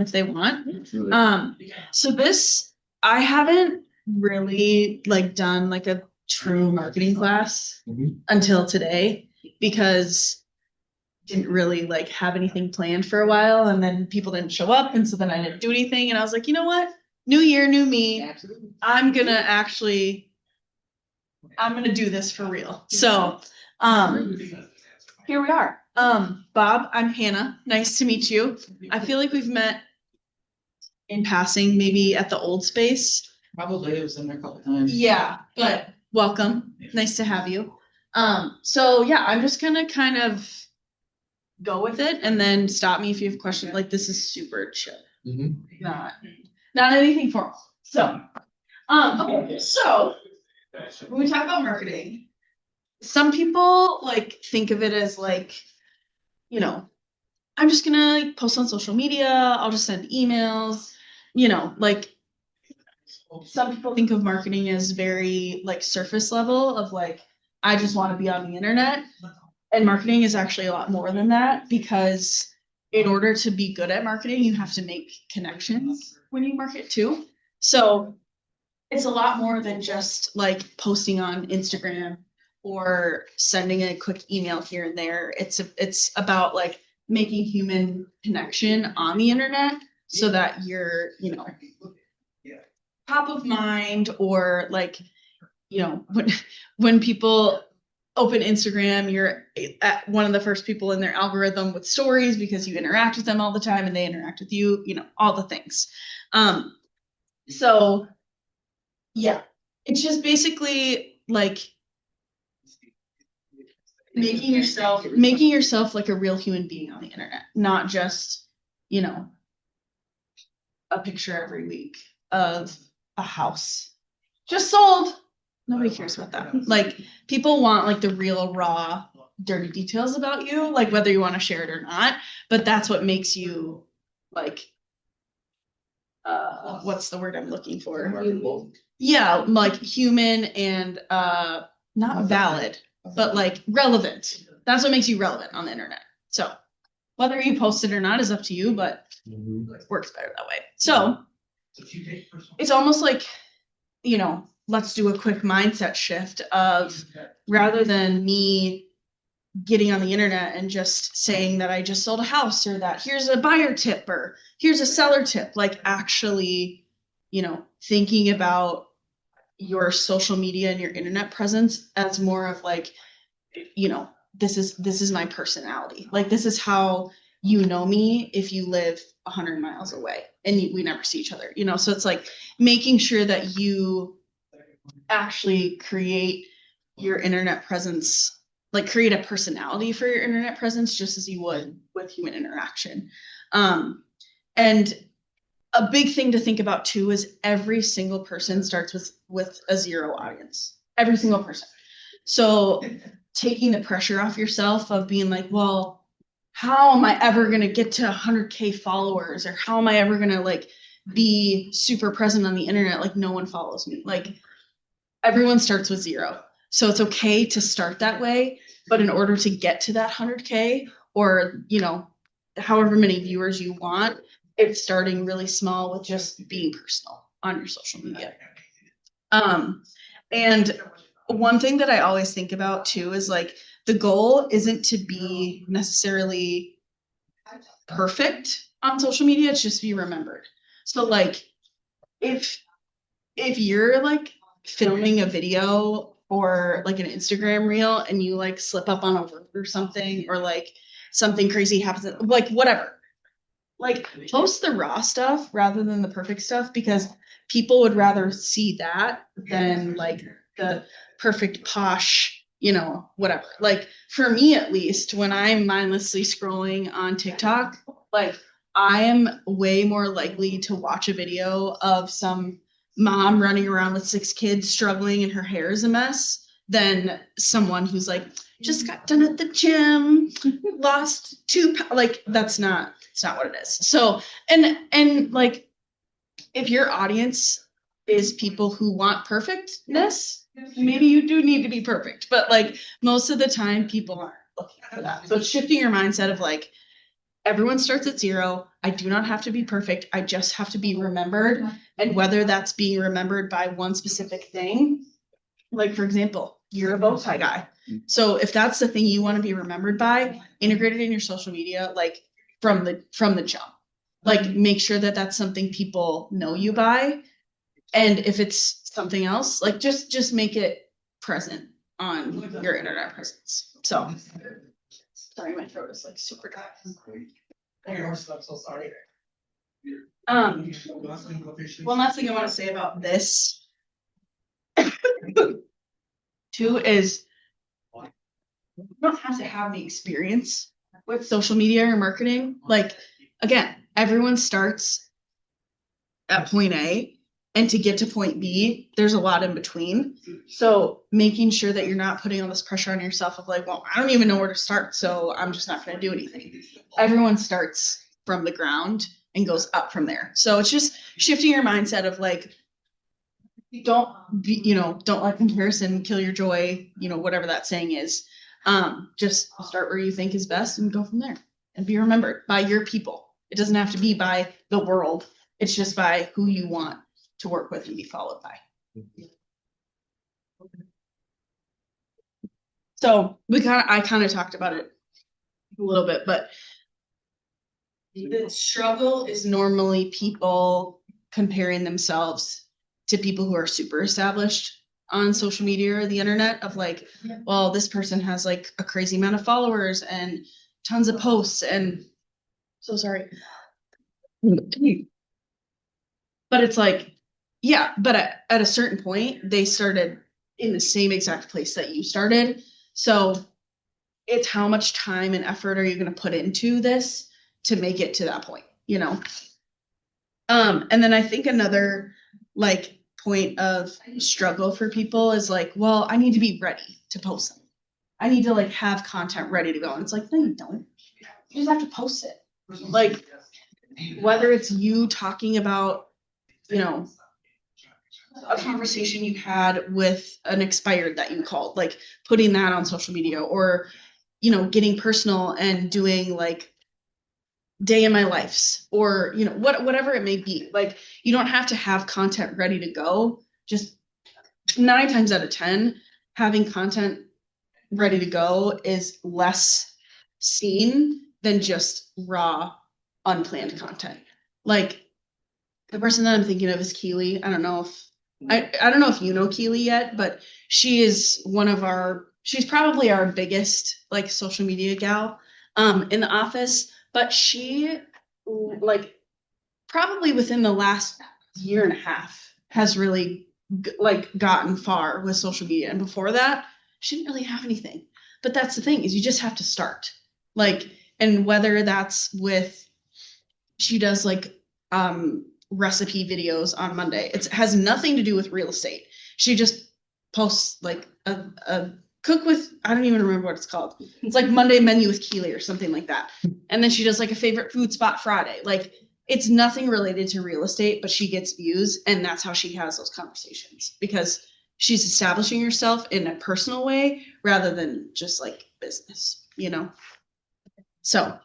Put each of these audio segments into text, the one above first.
if they want. Absolutely. So this, I haven't really like done like a true marketing class until today because didn't really like have anything planned for a while, and then people didn't show up, and so then I didn't do anything, and I was like, you know what? New year, new me. Absolutely. I'm gonna do this for real. So here we are. Bob, I'm Hannah. Nice to meet you. I feel like we've met in passing, maybe at the old space. Probably it was in there a couple times. Yeah, but welcome. Nice to have you. So yeah, I'm just gonna kind of go with it and then stop me if you have questions. Like this is super chill. Not anything formal. So okay, so when we talk about marketing, some people like think of it as like, you know, I'm just gonna like, post on social media, I'll just send emails, like some people think of marketing as very like surface level of like, I just want to be on the internet. And marketing is actually a lot more than that because in order to be good at marketing, you have to make connections when you market too. So it's a lot more than just like posting on Instagram or sending a quick email here and there. It's about like making human connection on the internet so that you're, top of mind, or like, when people open Instagram, you're at one of the first people in their algorithm with stories because you interact with them all the time and they interact with you, all the things. So yeah, it's just basically like making yourself like a real human being on the internet, not just, you know, a picture every week of a house just sold. Nobody cares about that. Like people want like the real raw dirty details about you, like whether you want to share it or not, but that's what makes you like what's the word I'm looking for? Yeah, like human and not valid, but like relevant. That's what makes you relevant on the internet. So whether you post it or not is up to you, but it works better that way. So it's almost like, let's do a quick mindset shift of rather than me getting on the internet and just saying that I just sold a house or that here's a buyer tip or here's a seller tip, like actually, thinking about your social media and your internet presence as more of like, this is my personality. Like this is how you know me if you live 100 miles away and we never see each other, so it's like making sure that you actually create your internet presence, like create a personality for your internet presence just as you would with human interaction. And a big thing to think about too is every single person starts with a zero audience. Every single person. So taking the pressure off yourself of being like, well, how am I ever going to get to 100K followers, or how am I ever going to like be super present on the internet? Like no one follows me. Like everyone starts with zero. So it's okay to start that way, but in order to get to that 100K or, however many viewers you want, it's starting really small with just being personal on your social media. And one thing that I always think about too is like the goal isn't to be necessarily perfect on social media, it's just to be remembered. So like if you're like filming a video or like an Instagram reel and you like slip up on a word or something, or like something crazy happens, like whatever, like post the raw stuff rather than the perfect stuff, because people would rather see that than like the perfect posh, whatever. Like for me, at least, when I'm mindlessly scrolling on TikTok, like I am way more likely to watch a video of some mom running around with 6 kids struggling and her hair is a mess than someone who's like, just got done at the gym, lost 2 pounds. Like it's not what it is. So, and like, if your audience is people who want perfectness, maybe you do need to be perfect, but like most of the time people aren't looking for that. So it's shifting your mindset of like, everyone starts at 0. I do not have to be perfect. I just have to be remembered. And whether that's being remembered by one specific thing, like for example, you're a bow tie guy. So if that's the thing you want to be remembered by, integrate it in your social media, like from the jump. Like make sure that that's something people know you by. And if it's something else, like just make it present on your internet presence. So sorry, my throat is like super dry. I'm so sorry. One last thing I want to say about this too is you don't have to have the experience with social media or marketing. Like again, everyone starts at point A, and to get to point B, there's a lot in between. So making sure that you're not putting all this pressure on yourself of like, well, I don't even know where to start, so I'm just not going to do anything. Everyone starts from the ground and goes up from there. So it's just shifting your mindset of like, don't let comparison kill your joy, whatever that saying is. Just start where you think is best and go from there and be remembered by your people. It doesn't have to be by the world. It's just by who you want to work with and be followed by. So I kind of talked about it a little bit, but the struggle is normally people comparing themselves to people who are super established on social media or the internet of like, well, this person has like a crazy amount of followers and tons of posts and so sorry. But it's like, yeah, but at a certain point, they started in the same exact place that you started. So it's how much time and effort are you going to put into this to make it to that point, And then I think another like point of struggle for people is like, well, I need to be ready to post them. I need to like have content ready to go. And it's like, no, you don't. You just have to post it. Like whether it's you talking about, a conversation you had with an expired that you called, like putting that on social media or, getting personal and doing like day in my lives or, whatever it may be. Like you don't have to have content ready to go. Just 9 times out of 10, having content ready to go is less seen than just raw, unplanned content. Like the person that I'm thinking of is Keely. I don't know if you know Keely yet, but she is she's probably our biggest like social media gal in the office, but she like probably within the last year and a half has really like gotten far with social media. And before that, she didn't really have anything. But that's the thing is you just have to start. Like, and whether that's with, she does like recipe videos on Monday. It has nothing to do with real estate. She just posts like a cook with, I don't even remember what it's called. It's like Monday menu with Keely or something like that. And then she does like a favorite food spot Friday. Like it's nothing related to real estate, but she gets views and that's how she has those conversations because she's establishing herself in a personal way rather than just like business, So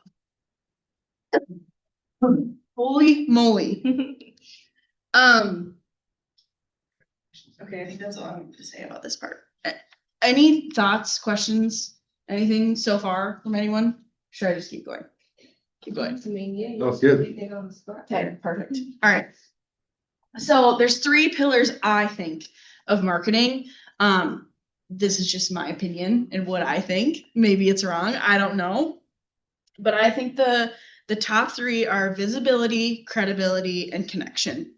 holy moly. Okay, I think that's all I'm going to say about this part. Any thoughts, questions, anything so far from anyone? Should I just keep going? Keep going. That's good. Okay, perfect. All right. So there's 3 pillars, I think, of marketing. This is just my opinion and what I think. Maybe it's wrong. I don't know. But I think the top 3 are visibility, credibility, and connection.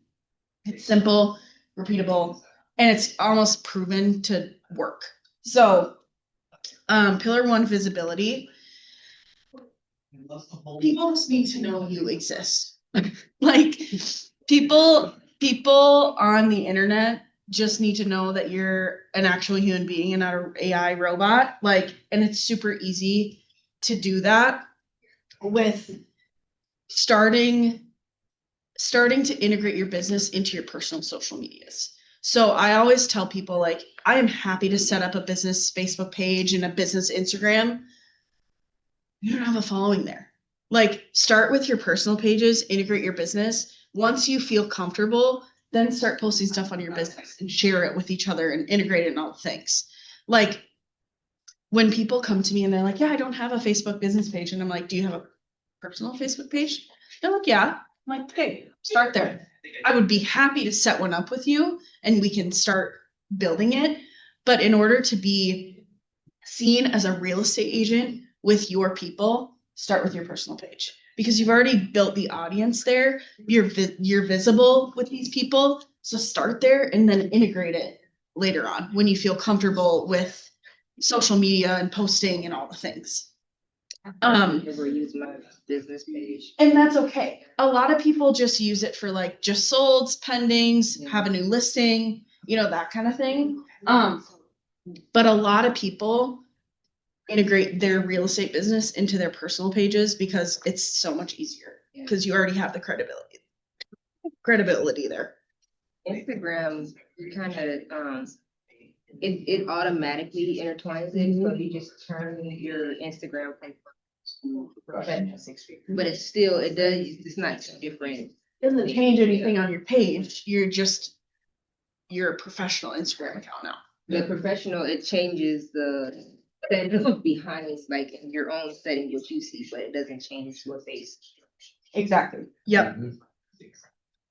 It's simple, repeatable, and it's almost proven to work. So pillar 1, visibility. People just need to know you exist. Like people on the internet just need to know that you're an actual human being and not an AI robot. Like, and it's super easy to do that with starting to integrate your business into your personal social medias. So I always tell people like, I am happy to set up a business Facebook page and a business Instagram. You don't have a following there. Like start with your personal pages, integrate your business. Once you feel comfortable, then start posting stuff on your business and share it with each other and integrate it in all things. Like when people come to me and they're like, yeah, I don't have a Facebook business page. And I'm like, do you have a personal Facebook page? They're like, yeah. I'm like, okay, start there. I would be happy to set one up with you and we can start building it. But in order to be seen as a real estate agent with your people, start with your personal page because you've already built the audience there. You're visible with these people. So start there and then integrate it later on when you feel comfortable with social media and posting and all the things. Never use my business page. And that's okay. A lot of people just use it for like just solds, pendings, have a new listing, you know, that kind of thing. But a lot of people integrate their real estate business into their personal pages because it's so much easier because you already have the credibility there. Instagram, you kind of it automatically intertwines it, so you just turn your Instagram professional, but it's not too different. It doesn't change anything on your page. You're a professional Instagram account now. The professional, it changes the settings behind, like in your own setting, what you see, but it doesn't change your face. Exactly. Yep.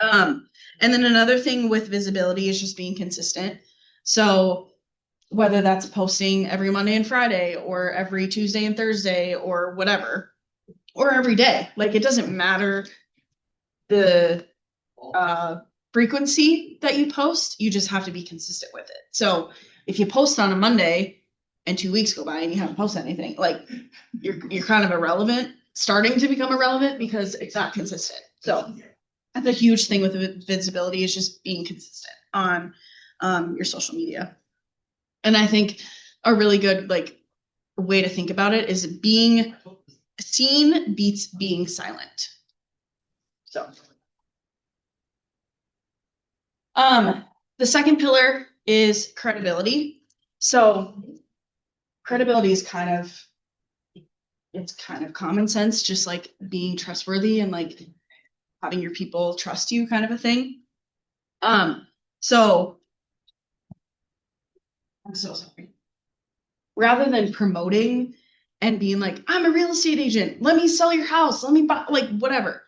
And then another thing with visibility is just being consistent. So whether that's posting every Monday and Friday or every Tuesday and Thursday or whatever, or every day, like it doesn't matter the frequency that you post, you just have to be consistent with it. So if you post on a Monday and 2 weeks go by and you haven't posted anything, like you're kind of irrelevant, starting to become irrelevant because it's not consistent. So that's a huge thing with visibility is just being consistent on your social media. And I think a really good like way to think about it is being seen beats being silent. So the second pillar is credibility. So credibility is kind of common sense, just like being trustworthy and like having your people trust you kind of a thing. So I'm so sorry. Rather than promoting and being like, I'm a real estate agent, let me sell your house, let me buy, like whatever.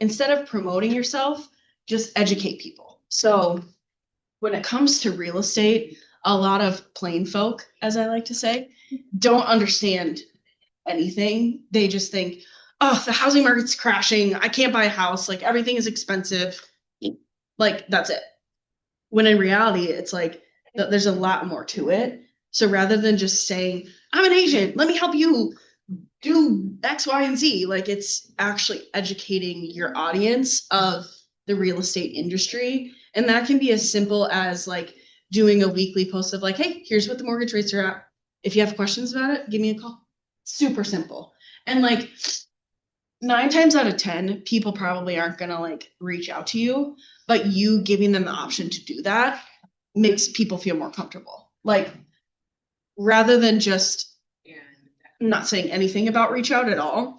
Instead of promoting yourself, just educate people. So when it comes to real estate, a lot of plain folk, as I like to say, don't understand anything. They just think, oh, the housing market's crashing. I can't buy a house. Like everything is expensive. Like that's it. When in reality, it's like there's a lot more to it. So rather than just saying, I'm an agent, let me help you do X, Y, and Z, like it's actually educating your audience of the real estate industry. And that can be as simple as like doing a weekly post of like, hey, here's what the mortgage rates are at. If you have questions about it, give me a call. Super simple. And like 9 times out of 10, people probably aren't going to like reach out to you, but you giving them the option to do that makes people feel more comfortable. Like rather than just not saying anything about reach out at all,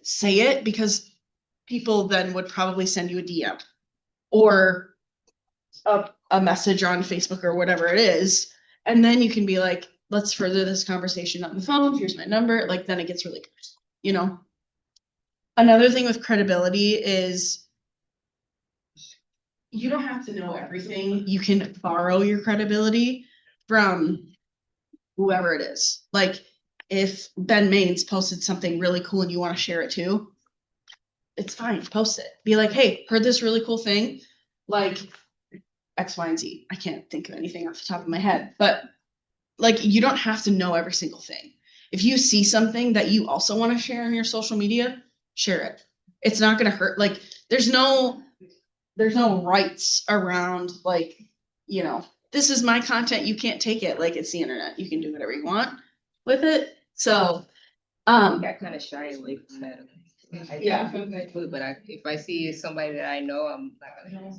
say it because people then would probably send you a DM or a message on Facebook or whatever it is. And then you can be like, let's further this conversation on the phone. Here's my number. Like then it gets really personal, you know? Another thing with credibility is you don't have to know everything. You can borrow your credibility from whoever it is. Like if Ben Maines posted something really cool and you want to share it too, it's fine. Post it. Be like, hey, heard this really cool thing. Like X, Y, and Z. I can't think of anything off the top of my head, but like you don't have to know every single thing. If you see something that you also want to share on your social media, share it. It's not going to hurt. Like there's no rights around like, you know, this is my content. You can't take it. Like it's the internet. You can do whatever you want with it. So, I got kind of shy away from that. Yeah. But if I see somebody that I know, I'm not gonna.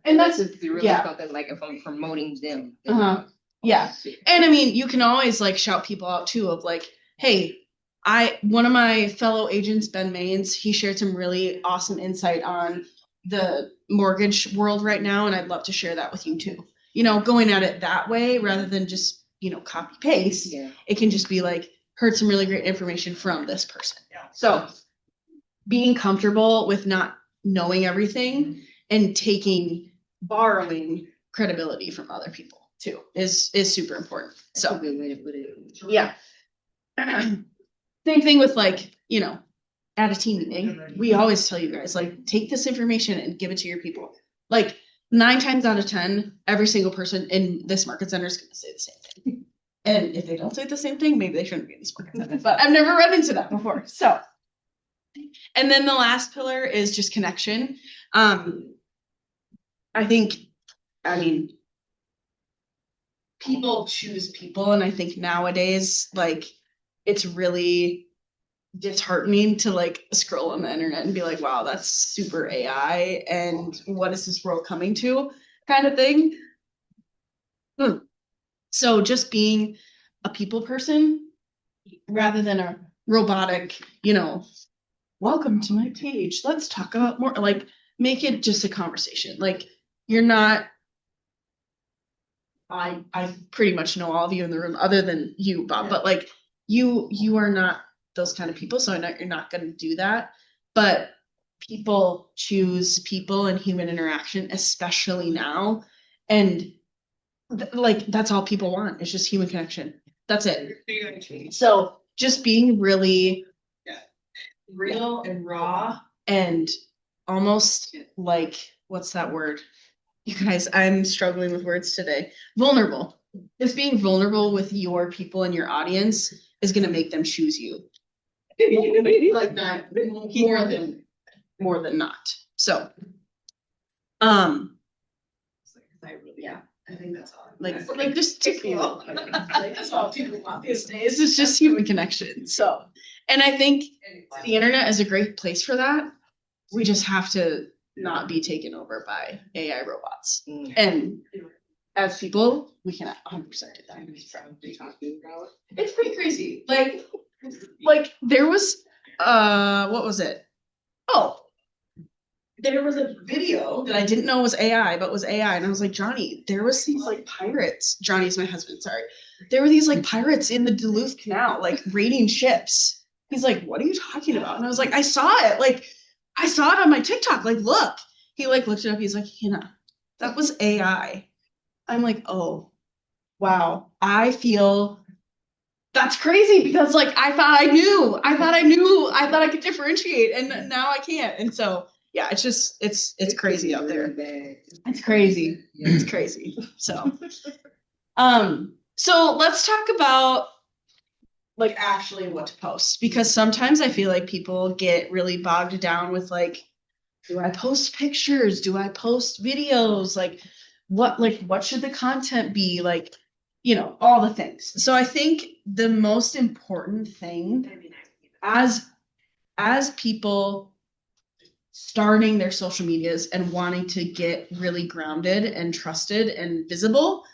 and that's really yeah. something like if I'm promoting them. Yeah. And I mean, you can always like shout people out too of like, hey, One of my fellow agents, Ben Maines, he shared some really awesome insight on the mortgage world right now, and I'd love to share that with you too. Going at it that way rather than just, copy paste. Yeah. It can just be like, heard some really great information from this person. So being comfortable with not knowing everything and borrowing credibility from other people too is super important. That's a So good way to put it. yeah. Same thing with at a team meeting, we always tell you guys, take this information and give it to your people. 9 times out of 10, every single person in this market center is going to say the same thing. And if they don't say the same thing, maybe they shouldn't be in this market center. But I've never run into that before. So, and then the last pillar is just connection. People choose people, and I think nowadays, it's really disheartening to scroll on the internet and be like, wow, that's super AI, and what is this world coming to, kind of thing. So just being a people person rather than a robotic, welcome to my page, let's talk about more, make it just a conversation. You're not, I pretty much know all of you in the room other than you, Bob, but you are not those kind of people, so I know you're not going to do that. But people choose people and human interaction, especially now, and that's all people want. It's just human connection. That's it. So just being really real and raw and almost what's that word? You guys, I'm struggling with words today. Vulnerable. Just being vulnerable with your people and your audience is going to make them choose you. Not more than not. So, yeah, I think that's all. Just people. That's all people want these days. It's just human connection. So, and I think the internet is a great place for that. We just have to not be taken over by AI robots. And as people, we can 100% do that. It's pretty crazy. There was what was it? Oh, there was a video that I didn't know was AI, but was AI, and I was like, Johnny, there was these pirates. Johnny's my husband, sorry. There were these pirates in the Duluth Canal, raiding ships. He's like, what are you talking about? And I was like, I saw it. I saw it on my TikTok. Look. He looked it up. He's like, Hannah, that was AI. I'm like, oh, wow. I feel that's crazy because I thought I knew. I thought I could differentiate, and now I can't. And so yeah, it's just it's crazy out there. It's crazy. It's crazy. So so let's talk about actually what to post, because sometimes I feel like people get really bogged down with do I post pictures? Do I post videos? What should the content be? All the things. So I think the most important thing as people starting their social medias and wanting to get really grounded and trusted and visible,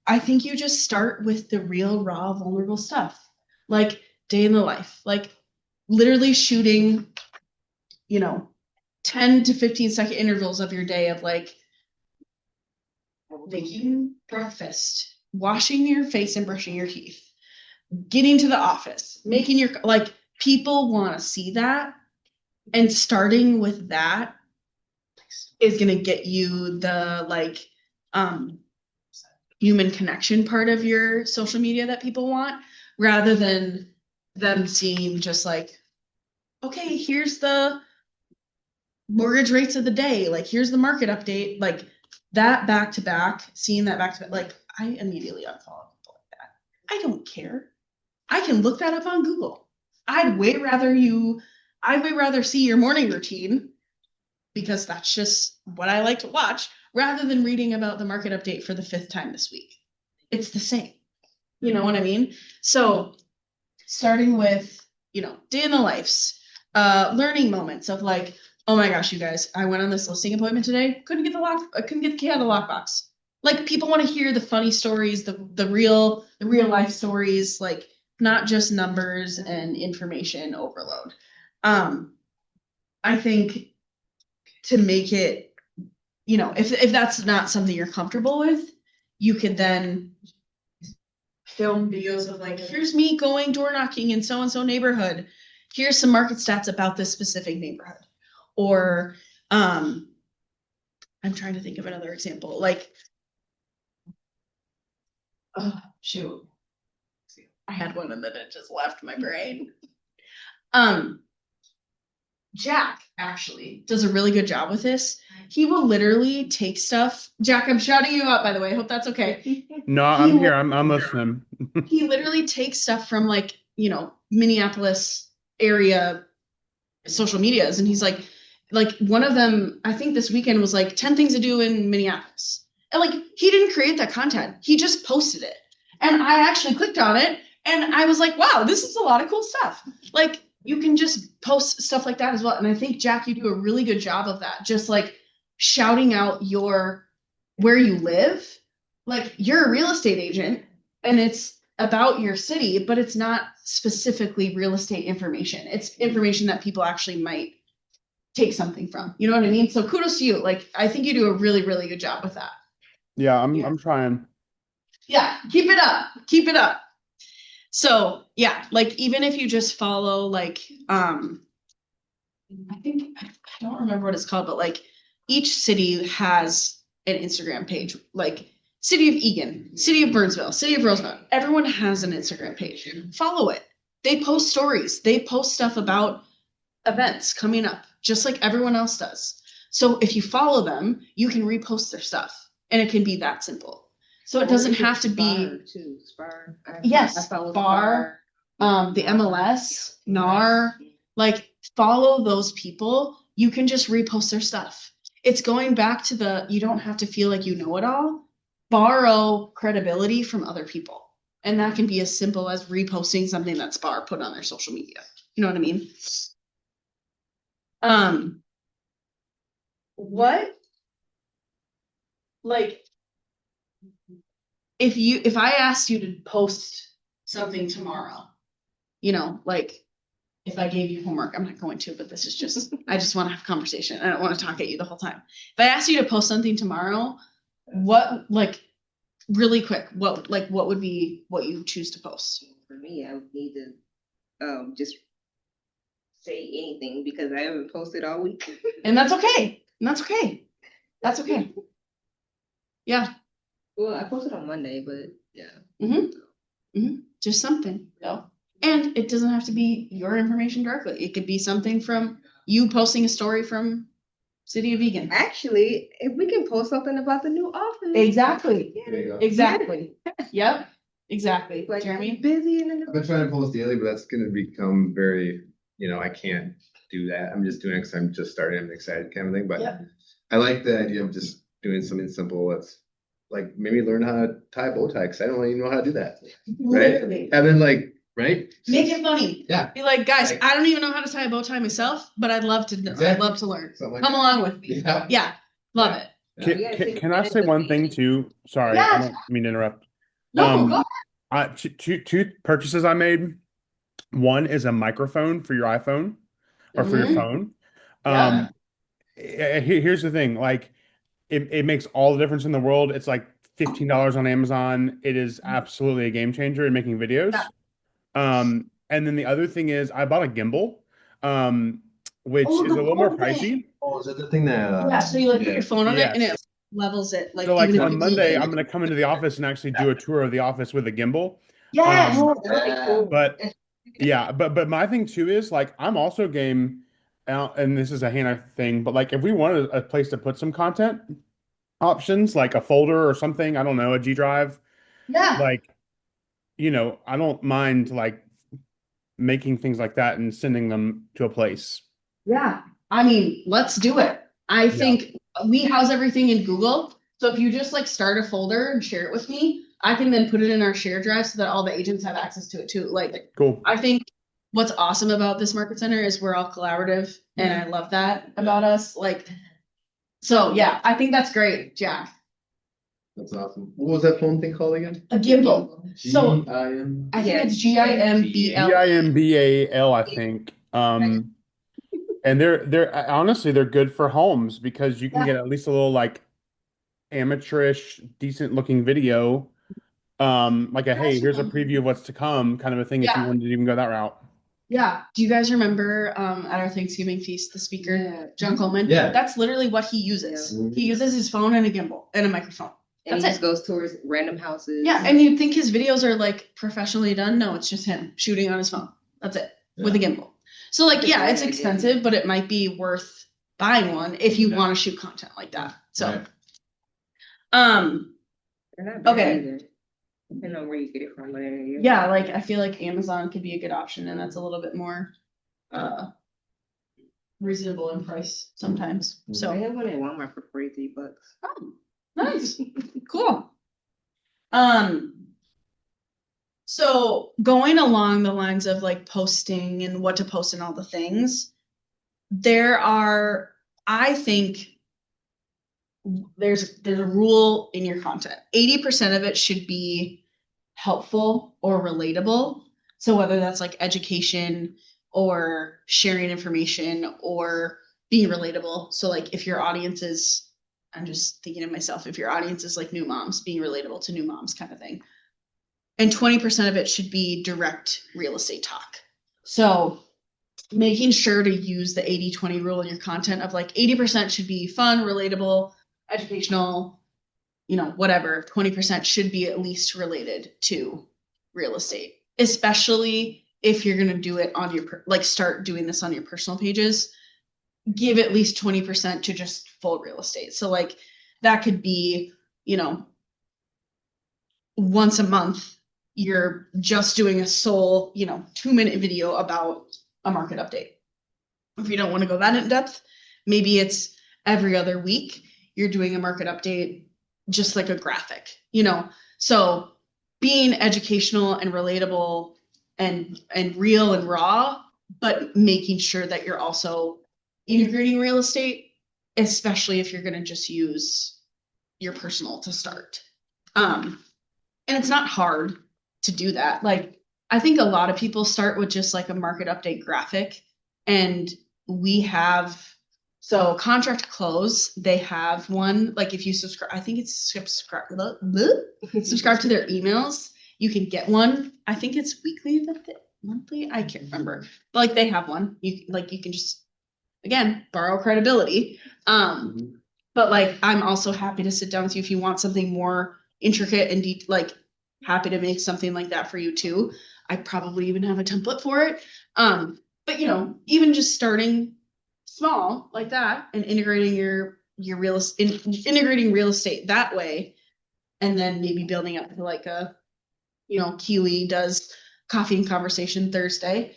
I think you just start with the real, raw, vulnerable stuff. Day in the life, literally shooting, 10 to 15 second intervals of your day of making breakfast, washing your face and brushing your teeth, getting to the office, making your, people want to see that. And starting with that is going to get you the human connection part of your social media that people want, rather than them seeing just okay, here's the mortgage rates of the day. Here's the market update. That back to back, seeing that back to back, I immediately unfollow people like that. I don't care. I can look that up on Google. I'd way rather see your morning routine, because that's just what I like to watch, rather than reading about the market update for the 5th time this week. It's the same. You know what I mean? So starting with, day in the lives, learning moments of oh my gosh, you guys, I went on this listing appointment today. Couldn't get the key out of the lockbox. People want to hear the funny stories, the real life stories, not just numbers and information overload. I think to make it, if that's not something you're comfortable with, you could then film videos of like, here's me going door knocking in so and so neighborhood. Here's some market stats about this specific neighborhood. Or I'm trying to think of another example. Like, oh shoot. I had one and then it just left my brain. Jack actually does a really good job with this. He will literally take stuff. Jack, I'm shouting you out, by the way. I hope that's okay. No, I'm here. I'm listening. He literally takes stuff from like, Minneapolis area social medias. And he's like one of them, I think this weekend was like 10 things to do in Minneapolis. And like, he didn't create that content. He just posted it. And I actually clicked on it and I was like, wow, this is a lot of cool stuff. Like, you can just post stuff like that as well. And I think, Jack, you do a really good job of that. Just like shouting out where you live. Like, you're a real estate agent and it's about your city, but it's not specifically real estate information. It's information that people actually might take something from. You know what I mean? So kudos to you. Like, I think you do a really, really good job with that. Yeah, I'm trying. Yeah, keep it up. Keep it up. So yeah, like even if you just follow like I don't remember what it's called, but like each city has an Instagram page. Like City of Eagan, City of Burnsville, City of Rosemount. Everyone has an Instagram page. Follow it. They post stories. They post stuff about events coming up, just like everyone else does. So if you follow them, you can repost their stuff. And it can be that simple. So it doesn't have to be Spar. yes, I follow Spar, the MLS, NAR, like follow those people. You can just repost their stuff. It's going back to you don't have to feel like you know it all. Borrow credibility from other people. And that can be as simple as reposting something that Spar put on their social media. You know what I mean? What? Like, if I asked you to post something tomorrow, like if I gave you homework, I'm not going to, but this is just, I just want to have a conversation. I don't want to talk at you the whole time. If I asked you to post something tomorrow, what, like, really quick, what would be what you choose to post? For me, I would need to just say anything because I haven't posted all week. And that's okay. And that's okay. That's okay. Yeah. Well, I posted on Monday, but yeah. Just something, though. And it doesn't have to be your information directly. It could be something from you posting a story from City of Eagan. Actually, if we can post something about the new office. Exactly. There you go. Exactly. Yep. Exactly. Like, Jeremy? busy in the I've been trying to post daily, but that's gonna become very, I can't do that. I'm just doing it because I'm just starting. I'm excited kind of thing. But Yep. I like the idea of just doing something simple. That's like maybe learn how to tie a bow tie because I don't even know how to do that. Right? Literally. And then right? Make it funny. Yeah. Be like, guys, Like- I don't even know how to tie a bow tie myself, but I'd love to know. I'd Exactly. love to learn. Something like Come along with me. Yeah. Yeah. Love it. Can I say one thing too? Sorry, I Yes. don't mean to interrupt. No, go Two purchases I made. One is a microphone for your iPhone or for your Mhm. phone. Yeah. Here's the thing, like it makes all the difference in the world. It's like $15 on Amazon. It is absolutely a game changer in making videos. Yeah. And then the other thing is I bought a gimbal, which Oh, is a the little more whole thing. pricey. Oh, is that the thing that? Yeah, so you like put your phone on it and it Yes. levels it. Like, So like even if on you Monday, leave it. I'm gonna come into the office and actually do a tour of the office with a gimbal. Yes. But yeah, but my thing too is like I'm also game out, and this is a Hannah thing, but like if we wanted a place to put some content options, like a folder or something, I don't know, a G drive, Yeah. like I don't mind like making things like that and sending them to a place. Yeah. I mean, let's do it. I think we house everything in Google. So if you just like start a folder and share it with me, I can then put it in our share drive so that all the agents have access to it too. Like, Cool. I think what's awesome about this market center is we're all collaborative and I love that about us. Like, so yeah, I think that's great, Jack. That's awesome. What was that phone thing called again? A gimbal. So GIM. I think it's GIMBL. GIMBAL, I think. And they're honestly they're good for homes because you can get at least a little like amateurish, decent looking video. Like a hey, here's a preview of what's to come kind of a thing if you Yeah. wanted to even go that route. Yeah. Do you guys remember at our Thanksgiving feast, the speaker, Yeah. John Coleman? Yeah. That's literally what he uses. Yeah. He uses his phone and a gimbal and a microphone. And That's he it. just goes towards random houses. Yeah, and you'd think his videos are like professionally done. No, it's just him shooting on his phone. That's it. With a gimbal. So like, yeah, it's expensive, but it might be worth buying one if you want to shoot content like that. So, Right. They're not bad Okay. either. Depending on where you get it from. But yeah, like I feel like Amazon could be a good option, and that's a little bit more reasonable in price sometimes. I So, have one at Walmart for $43. oh, nice, cool. So going along the lines of like posting and what to post and all the things, I think there's a rule in your content. 80% of it should be helpful or relatable. So whether that's like education or sharing information or being relatable. So like if your audience is, I'm just thinking of myself, if your audience is like new moms, being relatable to new moms kind of thing. And 20% of it should be direct real estate talk. So making sure to use the 80-20 rule in your content of like 80% should be fun, relatable, educational, whatever. 20% should be at least related to real estate, especially if you're going to do it on your, start doing this on your personal pages. Give at least 20% to just full real estate. So like that could be, once a month, you're just doing a sole, 2-minute video about a market update. If you don't want to go that in depth, maybe it's every other week you're doing a market update, just like a graphic, So being educational and relatable and real and raw, but making sure that you're also integrating real estate, especially if you're going to just use your personal to start. And it's not hard to do that. Like, I think a lot of people start with just like a market update graphic, and we have, so Contract Close, they have one, like if you subscribe, I think it's subscribe to their emails, you can get one. I think it's weekly, monthly, I can't remember, but like they have one. You can just, again, borrow credibility. But like, I'm also happy to sit down with you if you want something more intricate and deep, like happy to make something like that for you too. I probably even have a template for it. But even just starting small like that and integrating your integrating real estate that way, and then maybe building up to like a, Keely does Coffee and Conversation Thursday.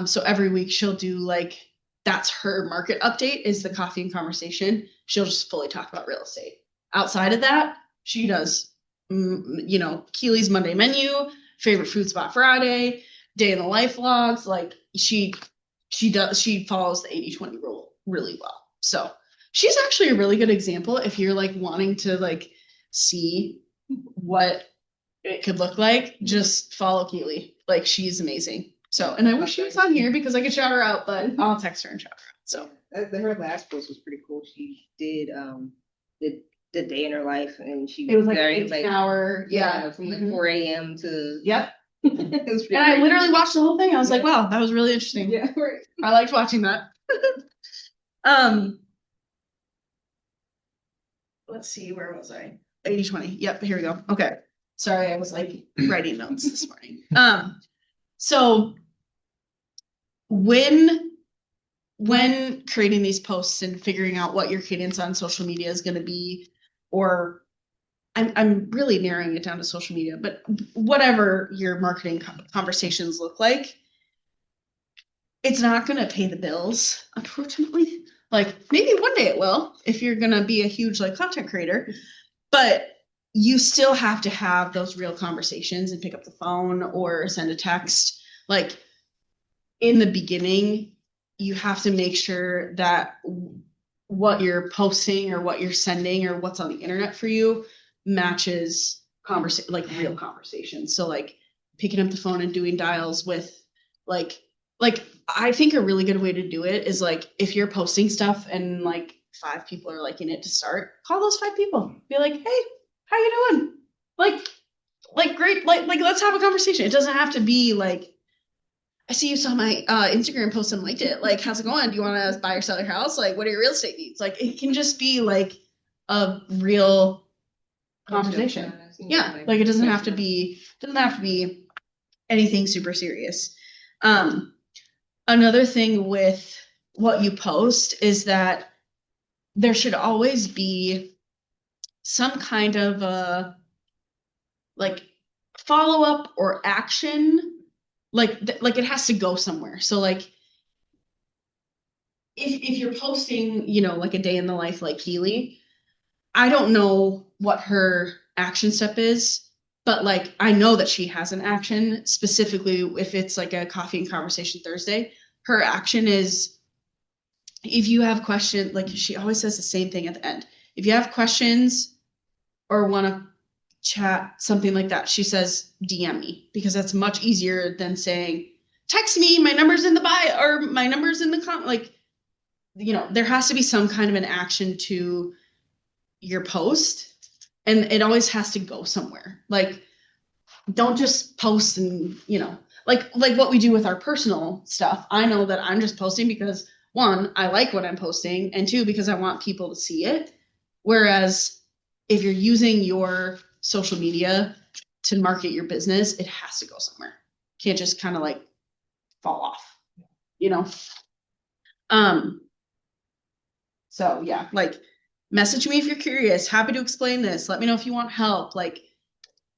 So every week she'll do like, that's her market update, is the Coffee and Conversation. She'll just fully talk about real estate. Outside of that, she does, Keely's Monday Menu, Favorite Food Spot Friday, Day in the Life vlogs. Like she follows the 80-20 rule really well. So she's actually a really good example if you're like wanting to like see what it could look like. Just follow Keely. Like she's amazing. So, and I wish she was on here because I could shout her out, but I'll text her and shout her out. So her last post was pretty cool. She did the day in her life, and she it was like there, 18 hour. Yeah. from like Mhm. 4 a.m. to Yep. it was pretty And I great. literally watched the whole thing. I was like, wow, that was really interesting. Yeah, right. I liked watching that. Let's see, where was I? 80-20. Yep, here we go. Okay. Sorry, I was like writing notes this morning. So when creating these posts and figuring out what your cadence on social media is going to be, or I'm really narrowing it down to social media, but whatever your marketing conversations look like, it's not going to pay the bills, unfortunately. Like maybe one day it will, if you're going to be a huge like content creator, but you still have to have those real conversations and pick up the phone or send a text. Like in the beginning, you have to make sure that what you're posting or what you're sending or what's on the internet for you matches conversation, like real conversations. So like picking up the phone and doing dials with like I think a really good way to do it is like if you're posting stuff and like 5 people are liking it to start, call those 5 people. Be like, hey, how you doing? Like great, like let's have a conversation. It doesn't have to be like, I see you saw my Instagram post and liked it. Like, how's it going? Do you want to buy or sell your house? Like, what are your real estate needs? Like, it can just be like a real conversation. Yeah, like it doesn't have to be anything super serious. Another thing with what you post is that there should always be some kind of a like follow up or action. Like it has to go somewhere. So like if you're posting, you know, like a day in the life like Keely, I don't know what her action step is, but like I know that she has an action. Specifically if it's like a coffee and conversation Thursday, her action is, if you have questions, like she always says the same thing at the end. If you have questions or want to chat, something like that, she says DM me, because that's much easier than saying text me, my number's in the bio or my number's in the like, you know, there has to be some kind of an action to your post, and it always has to go somewhere. Like don't just post and, you know, like what we do with our personal stuff. I know that I'm just posting because 1, I like what I'm posting, and 2, because I want people to see it. Whereas if you're using your social media to market your business, it has to go somewhere. Can't just kind of like fall off, you know? So yeah, like message me if you're curious. Happy to explain this. Let me know if you want help. Like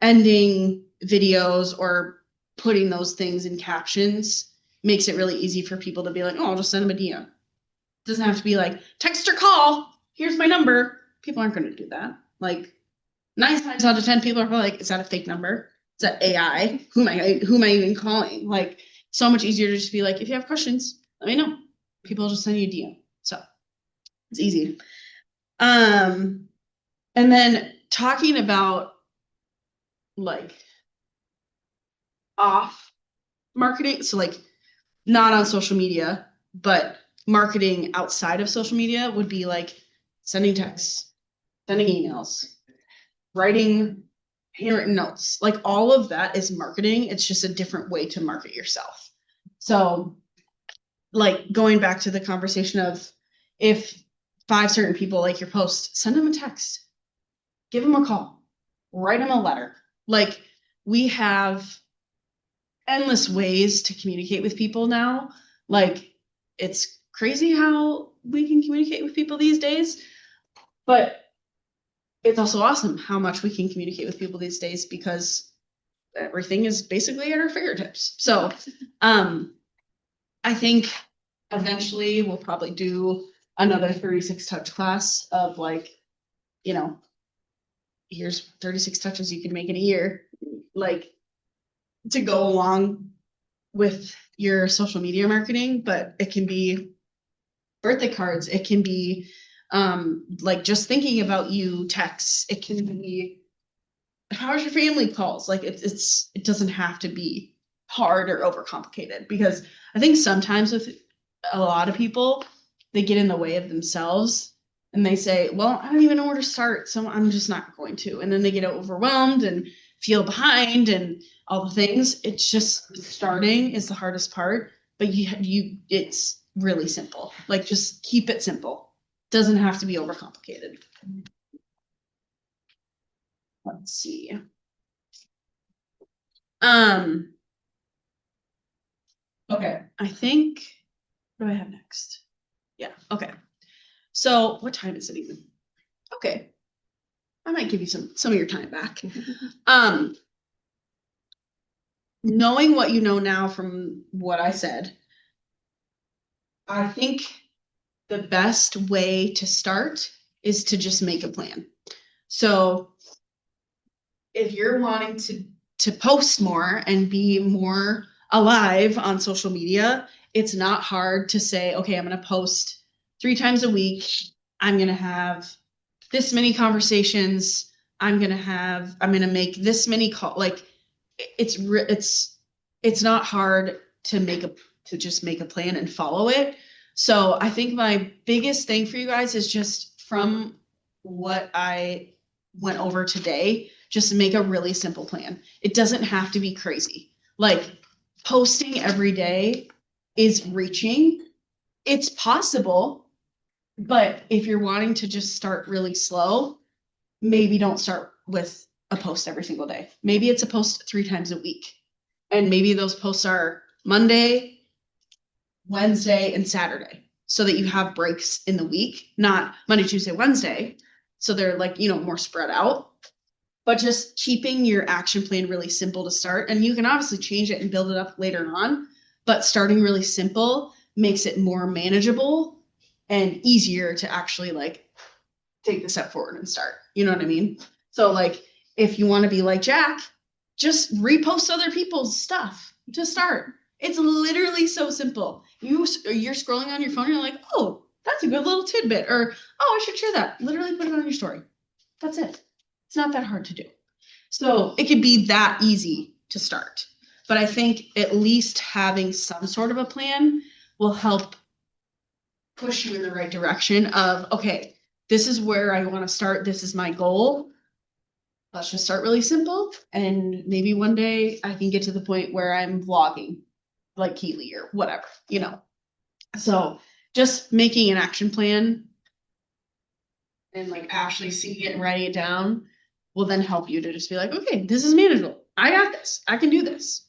ending videos or putting those things in captions makes it really easy for people to be like, oh, I'll just send them a DM. It doesn't have to be like text or call. Here's my number. People aren't going to do that. Like 9 times out of 10 people are probably like, is that a fake number? Is that AI? Who am I even calling? Like so much easier to just be like, if you have questions, let me know. People will just send you a DM. So it's easy. And then talking about like off marketing, so like not on social media, but marketing outside of social media would be like sending texts, sending emails, writing handwritten notes. Like all of that is marketing. It's just a different way to market yourself. So like going back to the conversation of if 5 certain people like your post, send them a text, give them a call, write them a letter. Like we have endless ways to communicate with people now. Like it's crazy how we can communicate with people these days, but it's also awesome how much we can communicate with people these days because everything is basically at our fingertips. So I think eventually we'll probably do another 36 touch class of like, you know, here's 36 touches you can make in a year, like to go along with your social media marketing. But it can be birthday cards, it can be like just thinking about you texts, it can be how's your family calls. Like it doesn't have to be hard or overcomplicated, because I think sometimes with a lot of people, they get in the way of themselves and they say, well, I don't even know where to start, so I'm just not going to. And then they get overwhelmed and feel behind and all the things. It's just starting is the hardest part, but it's really simple. Like just keep it simple. Doesn't have to be overcomplicated. Let's see. Okay, I think, what do I have next? Yeah, okay. So what time is it even? Okay. I might give you some of your time back. Knowing what you know now from what I said, I think the best way to start is to just make a plan. So if you're wanting to post more and be more alive on social media, it's not hard to say, okay, I'm going to post 3 times a week. I'm going to have this many conversations I'm gonna make this many call, like, it's not hard to just make a plan and follow it. So I think my biggest thing for you guys is just from what I went over today, just make a really simple plan. It doesn't have to be crazy. Like posting every day is reaching. It's possible, but if you're wanting to just start really slow, maybe don't start with a post every single day. Maybe it's a post 3 times a week. And maybe those posts are Monday, Wednesday, and Saturday, so that you have breaks in the week, not Monday, Tuesday, Wednesday. So they're like, more spread out, but just keeping your action plan really simple to start. And you can obviously change it and build it up later on, but starting really simple makes it more manageable and easier to actually like take the step forward and start. You know what I mean? So like, if you want to be like Jack, just repost other people's stuff to start. It's literally so simple. You're scrolling on your phone and you're like, oh, that's a good little tidbit. Or, oh, I should share that. Literally put it on your story. That's it. It's not that hard to do. So it could be that easy to start. But I think at least having some sort of a plan will help push you in the right direction of, okay, this is where I want to start. This is my goal. Let's just start really simple. And maybe one day I can get to the point where I'm vlogging like Keely or whatever, So just making an action plan and like actually seeing it and writing it down will then help you to just be like, okay, this is manageable. I got this. I can do this.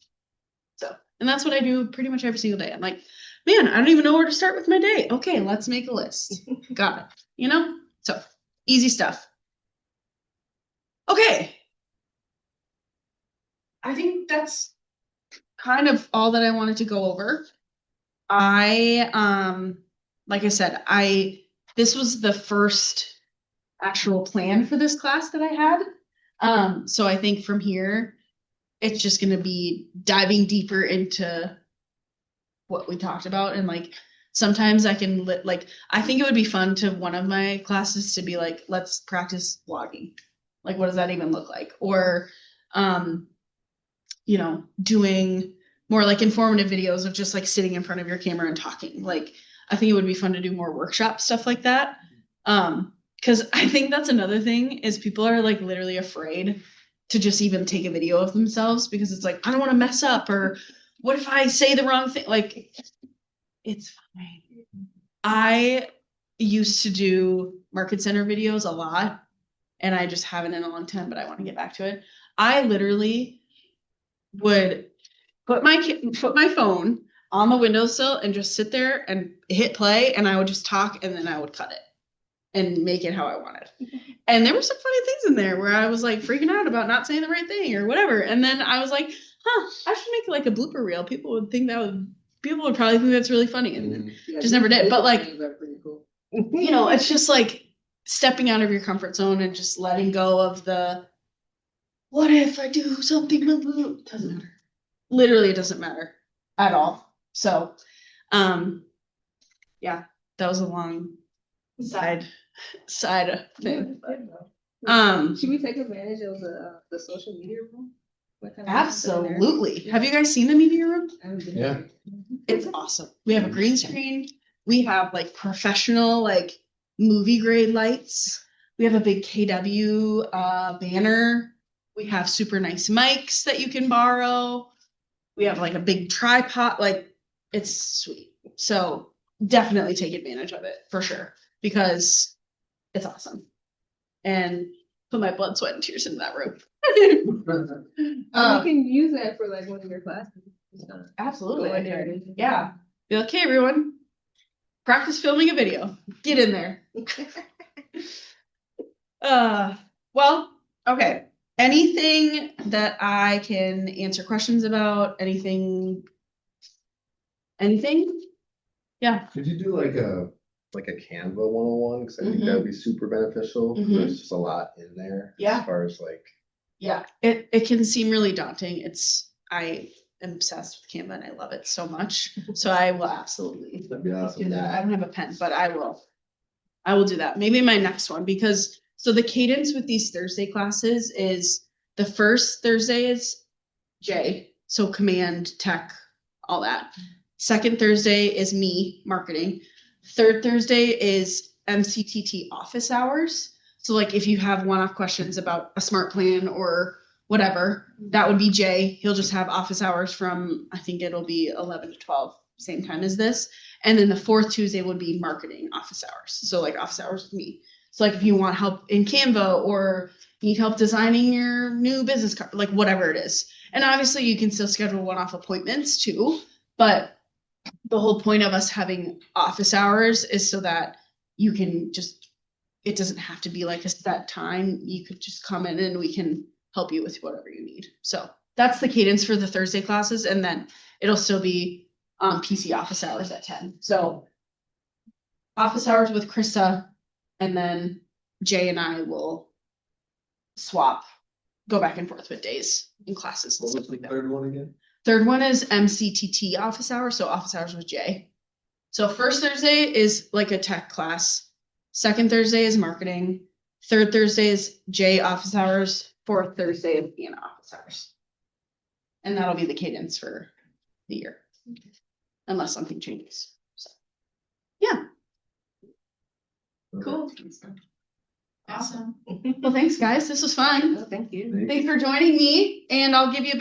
So, and that's what I do pretty much every single day. I'm like, man, I don't even know where to start with my day. Okay, let's make a list. Got it. So easy stuff. Okay. I think that's kind of all that I wanted to go over. Like I said, this was the first actual plan for this class that I had. So I think from here, it's just going to be diving deeper into what we talked about. And like, sometimes I can I think it would be fun to one of my classes to be like, let's practice vlogging. Like, what does that even look like? Or, doing more like informative videos of just like sitting in front of your camera and talking. Like, I think it would be fun to do more workshop stuff like that. Because I think that's another thing is people are like literally afraid to just even take a video of themselves because it's like, I don't want to mess up, or what if I say the wrong thing? Like, it's fine. I used to do market center videos a lot, and I just haven't in a long time, but I want to get back to it. I literally would put my phone on the windowsill and just sit there and hit play, and I would just talk, and then I would cut it and make it how I wanted. And there were some funny things in there where I was like freaking out about not saying the right thing or whatever. And then I was like, I should make like a blooper reel. People would probably think that's really funny, and just never did. But like, it's just like stepping out of your comfort zone and just letting go of the, what if I do something? Doesn't matter. Literally, it doesn't matter at all. So, yeah, that was a long side thing. Should we take advantage of the social media room? Absolutely. Have you guys seen the media room? Yeah. It's awesome. We have a green screen. We have like professional, like movie grade lights. We have a big KW banner. We have super nice mics that you can borrow. We have like a big tripod. Like, it's sweet. So definitely take advantage of it for sure, because it's awesome. And put my blood, sweat, and tears into that room. You can use that for like one of your classes. Absolutely. Yeah. Be like, hey, everyone, practice filming a video. Get in there. Well, okay. Anything that I can answer questions about? Anything? Yeah. Could you do like a Canva 101? Because I think that would be super beneficial. Mhm. There's just a lot in there Yeah. as far as like. Yeah. It can seem really daunting. I am obsessed with Canva and I love it so much. So I will absolutely That'd be awesome. do that. I don't have a pen, but I will do that. Maybe my next one, because So the cadence with these Thursday classes is the first Thursday is J, so command, tech, all that. Second Thursday is me, marketing. Third Thursday is MCTT office hours. So like if you have one-off questions about a smart plan or whatever, that would be Jay. He'll just have office hours from, I think it'll be 11 to 12, same time as this. And then the fourth Tuesday would be marketing office hours. So like office hours with me. So like if you want help in Canva or need help designing your new business card, like whatever it is. And obviously you can still schedule one-off appointments too, but the whole point of us having office hours is so that you can just, it doesn't have to be like a set time. You could just come in and we can help you with whatever you need. So that's the cadence for the Thursday classes. And then it'll still be PC office hours at 10. So office hours with Krista, and then Jay and I will swap, go back and forth with days in classes. And What stuff was the like that. third one again? Third one is MCTT office hours, so office hours with Jay. So first Thursday is like a tech class. Second Thursday is marketing. Third Thursday is Jay office hours. Fourth Thursday is Anna office hours. And that'll be the cadence for the year. Unless something changes. So, yeah, cool. Awesome. Well, thanks guys. This was fun. Oh, thank you. Thanks for joining me, and I'll give you